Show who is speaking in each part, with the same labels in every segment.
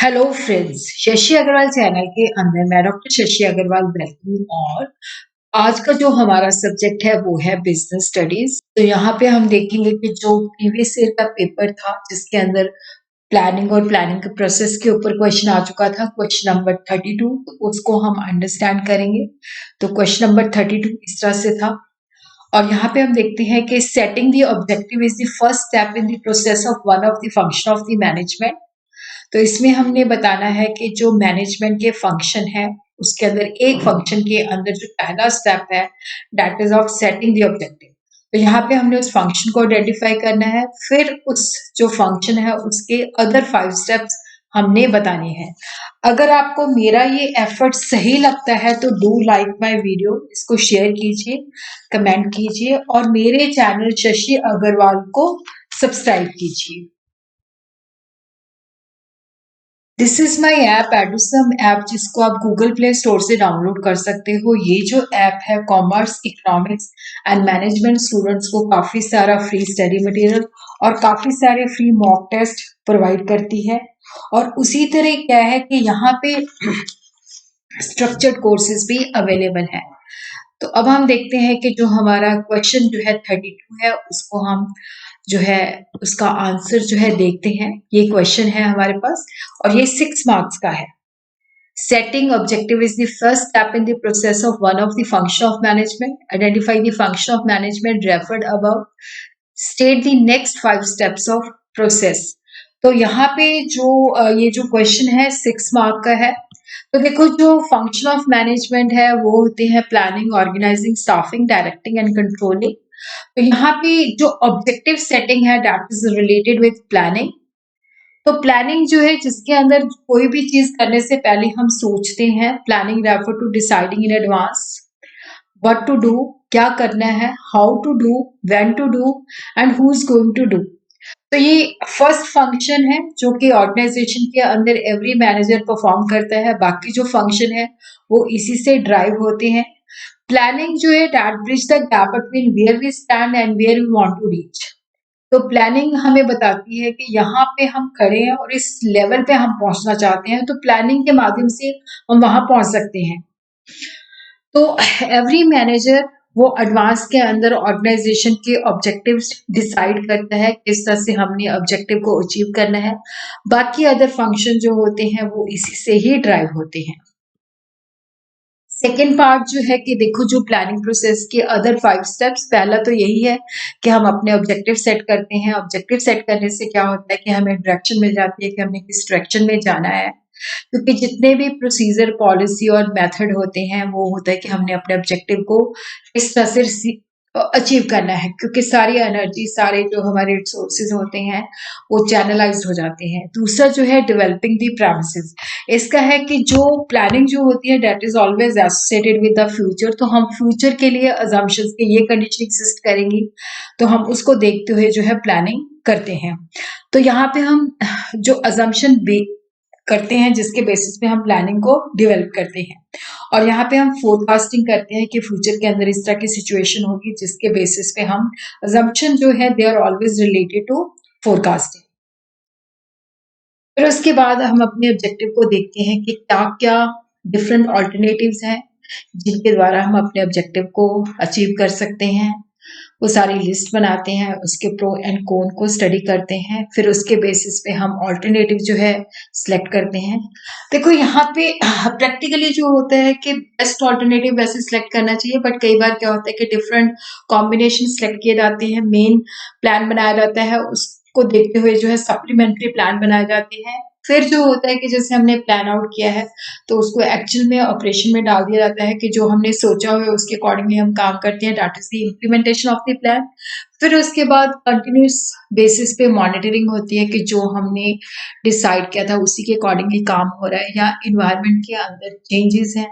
Speaker 1: Hello friends, Shashi Agarwal channel के अंदर मैं डॉक्टर शशि अग्रवाल बैठती हूँ और आज का जो हमारा सब्जेक्ट है वो है बिजनेस स्टडीज। तो यहाँ पे हम देखेंगे कि जो प्रीवियस ईयर का पेपर था जिसके अंदर प्लानिंग और प्लानिंग के प्रोसेस के ऊपर क्वेश्चन आ चुका था, क्वेश्चन नंबर 32, तो उसको हम अंडरस्टैंड करेंगे। तो क्वेश्चन नंबर 32 इस तरह से था और यहाँ पे हम देखते हैं कि setting the objective is the first step in the process of one of the function of the management. तो इसमें हमने बताना है कि जो मैनेजमेंट के फंक्शन है उसके अंदर एक फंक्शन के अंदर जो पहला स्टेप है that is of setting the objective. तो यहाँ पे हमने उस फंक्शन को आइडेंटिफाई करना है, फिर उस जो फंक्शन है उसके अदर 5 स्टेप्स हमने बताने हैं। अगर आपको मेरा ये एफर्ट सही लगता है तो डू लाइक माय वीडियो, इसको शेयर कीजिए, कमेंट कीजिए और मेरे चैनल शशि अग्रवाल को सब्सक्राइब कीजिए। This is my app Edusum app, जिसको आप गूगल प्ले स्टोर से डाउनलोड कर सकते हो। ये जो ऐप है commerce, economics and management students को काफी सारा फ्री स्टडी मटेरियल और काफी सारे फ्री मॉक टेस्ट प्रोवाइड करती है। और उसी तरह क्या है कि यहाँ पे स्ट्रक्चर्ड कोर्सेज भी अवेलेबल है। तो अब हम देखते हैं कि जो हमारा क्वेश्चन जो है 32 है उसको हम जो है उसका आंसर जो है देखते हैं। ये क्वेश्चन है हमारे पास और ये 6 मार्क्स का है। Setting objective is the first step in the process of one of the function of management. Identify the function of management referred above. State the next 5 steps of process. तो यहाँ पे जो ये जो क्वेश्चन है 6 mark का है। तो देखो, जो फंक्शन ऑफ मैनेजमेंट है वो होते हैं planning, organising, staffing, directing and controlling. तो यहाँ पे जो ऑब्जेक्टिव सेटिंग है that is related with planning. तो प्लानिंग जो है जिसके अंदर कोई भी चीज करने से पहले हम सोचते हैं। Planning refer to deciding in advance what to do, क्या करना है, how to do, when to do and who is going to do. तो ये फर्स्ट फंक्शन है जो कि ऑर्गेनाइजेशन के अंदर एवरी मैनेजर परफॉर्म करता है। बाकी जो फंक्शन है वो इसी से ड्राइव होते हैं। प्लानिंग जो है that bridge the gap between where we stand and where we want to reach. तो प्लानिंग हमें बताती है कि यहाँ पे हम खड़े हैं और इस लेवल पे हम पहुंचना चाहते हैं, तो प्लानिंग के माध्यम से हम वहां पहुंच सकते हैं। तो एवरी मैनेजर वो एडवांस के अंदर ऑर्गेनाइजेशन के ऑब्जेक्टिव्स डिसाइड करता है किस तरह से हमने ऑब्जेक्टिव को अचीव करना है। बाकी अदर फंक्शन जो होते हैं वो इसी से ही ड्राइव होते हैं। सेकेंड पार्ट जो है कि देखो, जो प्लानिंग प्रोसेस के अदर 5 स्टेप्स, पहला तो यही है कि हम अपने ऑब्जेक्टिव सेट करते हैं। ऑब्जेक्टिव सेट करने से क्या होता है कि हमें डायरेक्शन मिल जाती है कि हमने किस डायरेक्शन में जाना है। क्योंकि जितने भी प्रोसीजर, पॉलिसी और मेथड होते हैं वो होता है कि हमने अपने ऑब्जेक्टिव को इस तरह से अचीव करना है, क्योंकि सारी एनर्जी, सारे जो हमारे रिसोर्सेज होते हैं वो चैनलाइज्ड हो जाते हैं। दूसरा जो है डेवलपिंग द प्रेमिसेस। इसका है कि जो प्लानिंग जो होती है that is always associated with the future. तो हम फ्यूचर के लिए अजम्पशंस के ये कंडीशन एग्जिस्ट करेंगी तो हम उसको देखते हुए जो है प्लानिंग करते हैं। तो यहाँ पे हम जो अजम्पशन करते हैं जिसके बेसिस पे हम प्लानिंग को डेवलप करते हैं, और यहाँ पे हम फोरकास्टिंग करते हैं कि फ्यूचर के अंदर इस तरह की सिचुएशन होगी जिसके बेसिस पे हम अजम्पशन जो है they are always related to forecasting. फिर उसके बाद हम अपने ऑब्जेक्टिव को देखते हैं कि क्या क्या डिफरेंट ऑल्टरनेटिव्स हैं जिनके द्वारा हम अपने ऑब्जेक्टिव को अचीव कर सकते हैं। वो सारी लिस्ट बनाते हैं, उसके प्रो एंड कॉन को स्टडी करते हैं, फिर उसके बेसिस पे हम ऑल्टरनेटिव जो है सिलेक्ट करते हैं। देखो, यहाँ पे प्रैक्टिकली जो होता है कि बेस्ट ऑल्टरनेटिव वैसे सिलेक्ट करना चाहिए, बट कई बार क्या होता है कि डिफरेंट कॉम्बिनेशन सिलेक्ट किए जाते हैं। मेन प्लान बनाया जाता है, उसको देखते हुए जो है सप्लीमेंट्री प्लान बनाए जाते हैं। फिर जो होता है कि जैसे हमने प्लान आउट किया है तो उसको एक्चुअल में ऑपरेशन में डाल दिया जाता है कि जो हमने सोचा हुआ है उसके अकॉर्डिंगली हम काम करते हैं, that is the implementation of the plan. फिर उसके बाद कंटिन्यूस बेसिस पे मॉनिटरिंग होती है कि जो हमने डिसाइड किया था उसी के अकॉर्डिंगली काम हो रहा है या इन्वायरमेंट के अंदर चेंजेस हैं।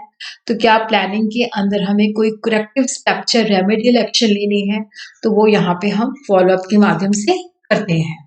Speaker 1: तो क्या प्लानिंग के अंदर हमें कोई करेक्टिव स्टेप या रेमेडियल एक्शन लेनी है तो वो यहाँ पे हम फॉलोअप के माध्यम से करते हैं।